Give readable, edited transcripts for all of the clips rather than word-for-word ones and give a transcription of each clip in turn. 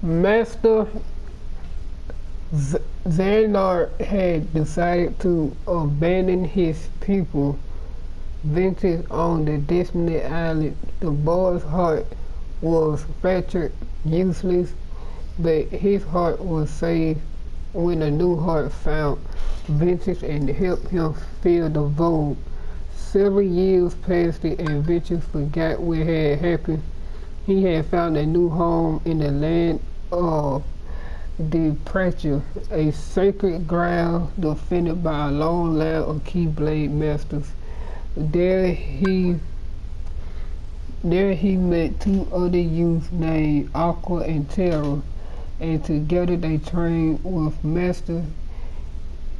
Master Xandar had decided to abandon his people ventured on the distant island. The boy's heart was fractured, useless, but his heart was saved when a new heart found Ventus and helped him fill the void. Several years passed and Ventus forgot what had happened. He had found a new home in the land of departure, a sacred ground defended by a long line of Keyblade masters. There he met two other youths named Aqua and Terra, and together they trained with Master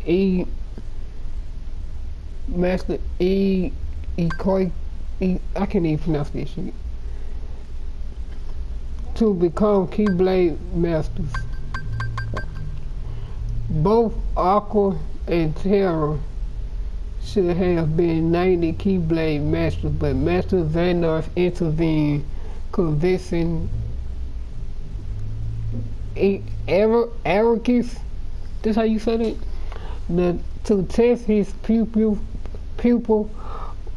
E. I can't even pronounce this shit. To become Keyblade masters. Both Aqua and Terra should have been named the Keyblade masters, but Master Xandar intervened, convincing Arrakis, that's how you said it, to test his pupil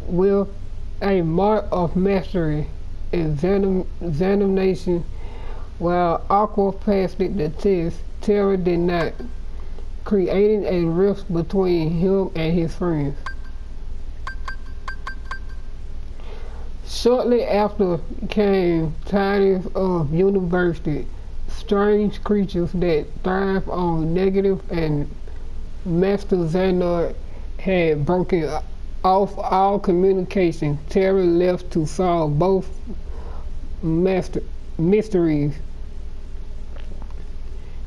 with a mark of mastery examination. While Aqua passed the test, Terra did not, creating a rift between him and his friends. Shortly after came tidings of university, strange creatures that thrive on negative, and Master Xandar had broken off all communication. Terra left to solve both mysteries.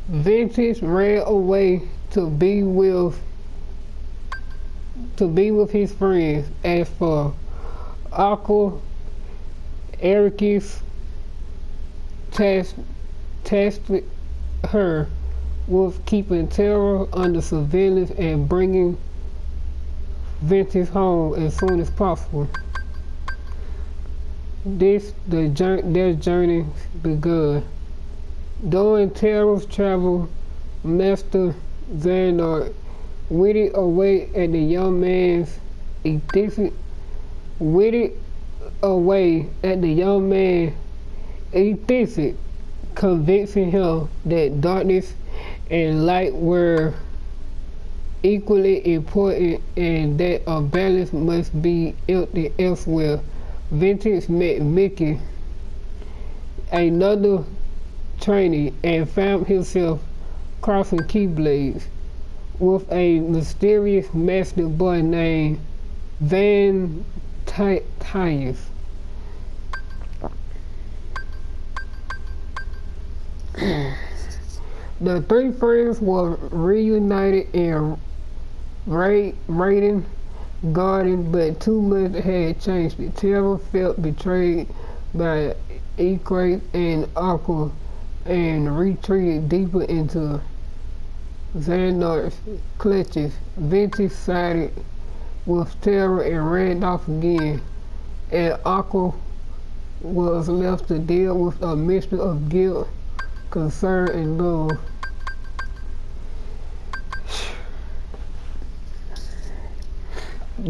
Ventus ran away to be with his friends. As for Aqua, Arrakis tasked her with keeping Terra under surveillance and bringing Ventus home as soon as possible. Their journey begun. During Terra's travel, Master Xandar witted away at the young man's thesis, convincing him that darkness and light were equally important and that a balance must be empty elsewhere. Ventus met Mickey, another trainee, and found himself crossing Keyblades with a mysterious master boy named Van Tyus. The three friends were reunited in Raiden Garden, but too much had changed. Terra felt betrayed by Equate and Aqua and retreated deeper into Xandar's clutches. Ventus sided with Terra and ran off again, and Aqua was left to deal with a mixture of guilt, concern, and love.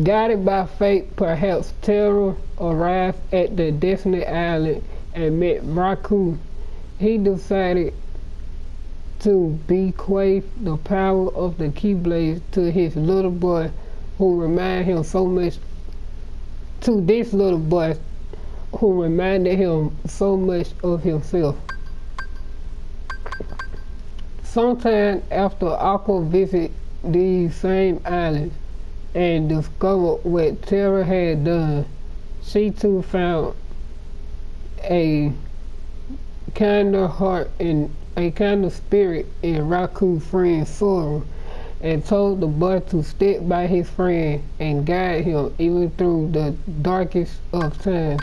Guided by fate, perhaps, Terra arrived at the Destiny Island and met Raku. He decided to bequeath the power of the Keyblades to his little boy, who reminded him so much of himself. Sometime after Aqua visited these same islands and discovered what Terra had done, she too found a kinder heart and a kinder spirit in Raku's friend Sora, and told the boy to stick by his friend and guide him even through the darkest of times.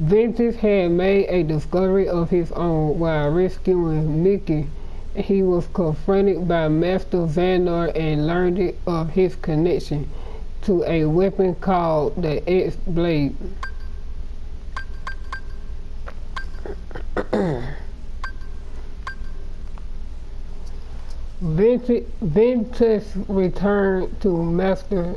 Ventus had made a discovery of his own while rescuing Mickey. He was confronted by Master Xandar and learned of his connection to a weapon called the X-Blade. Ventus returned to Master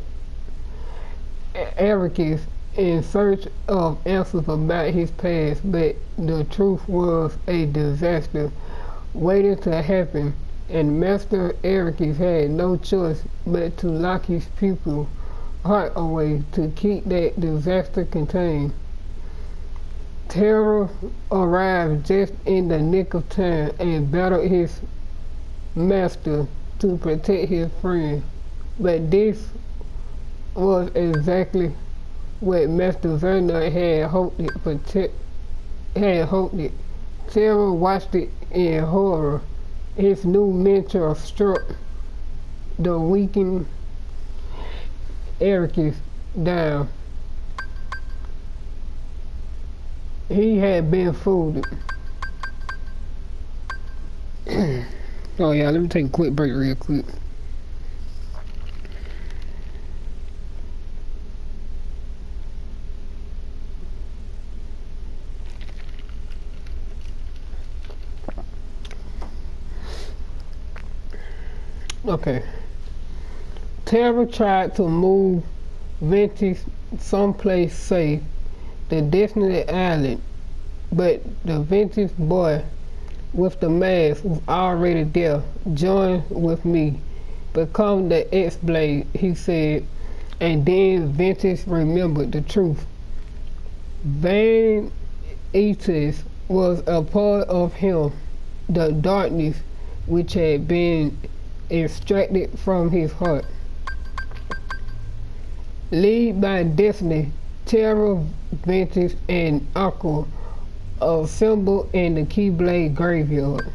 Ericus in search of answers about his past, but the truth was a disaster waiting to happen, and Master Ericus had no choice but to lock his pupil's heart away to keep that disaster contained. Terror arrived just in the nick of time and battled his master to protect his friend. But this was exactly what Master Xehanort had hoped it. Terror watched it in horror. His new mentor struck the weakened Ericus down. He had been fooled. Oh yeah, let me take a quick break real quick. Okay. Terra tried to move Ventus someplace safe, the Destiny Island, but the Ventus boy with the mask was already there. Join with me. Become the X-Blade, he said, and then Ventus remembered the truth. Van Eatus was a part of him, the darkness which had been extracted from his heart. Led by Destiny, Terra, Ventus, and Aqua assembled in the Keyblade graveyard.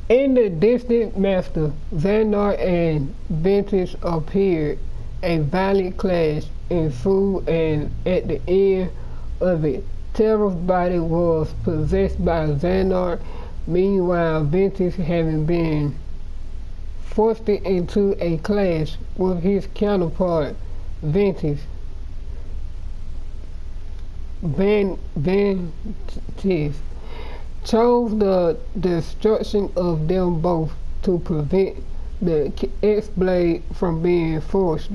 In the distant Master, Xehanort and Ventus appeared. A violent clash ensued, and at the end of it, Terra's body was possessed by Xehanort. Meanwhile, Ventus, having been forced into a clash with his counterpart, Ventus, chose the destruction of them both to prevent the X-Blade from being forced.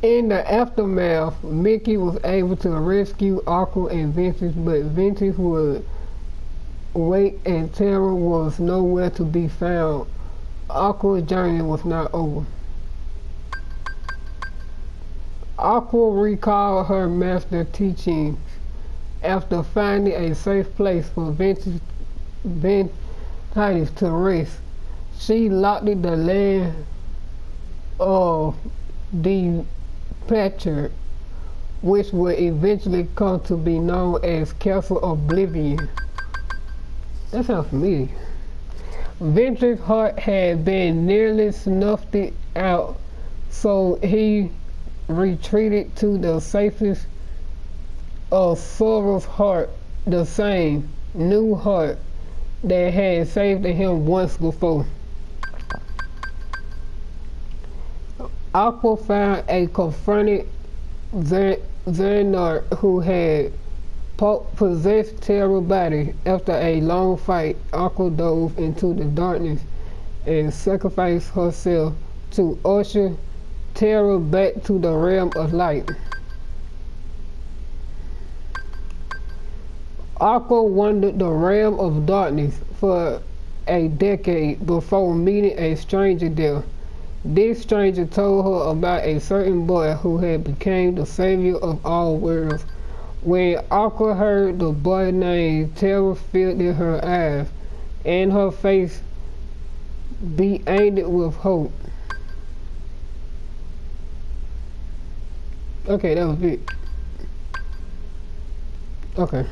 In the aftermath, Mickey was able to rescue Aqua and Ventus, but Ventus would wait and Terra was nowhere to be found. Aqua's journey was not over. Aqua recalled her master teachings after finding a safe place for Ventus to rest. She locked the land of the Patcher, which would eventually come to be known as Castle Oblivion. That sounds familiar. Ventus' heart had been nearly snuffed out, so he retreated to the safest of Sora's heart, the same new heart that had saved him once before. Aqua found and confronted Xehanort, who had possessed Terra's body. After a long fight, Aqua dove into the darkness and sacrificed herself to usher Terra back to the realm of light. Aqua wandered the realm of darkness for a decade before meeting a stranger there. This stranger told her about a certain boy who had become the savior of all worlds. When Aqua heard the boy's name, terror filled in her eyes, and her face beamed with hope. Okay, that was it. Okay.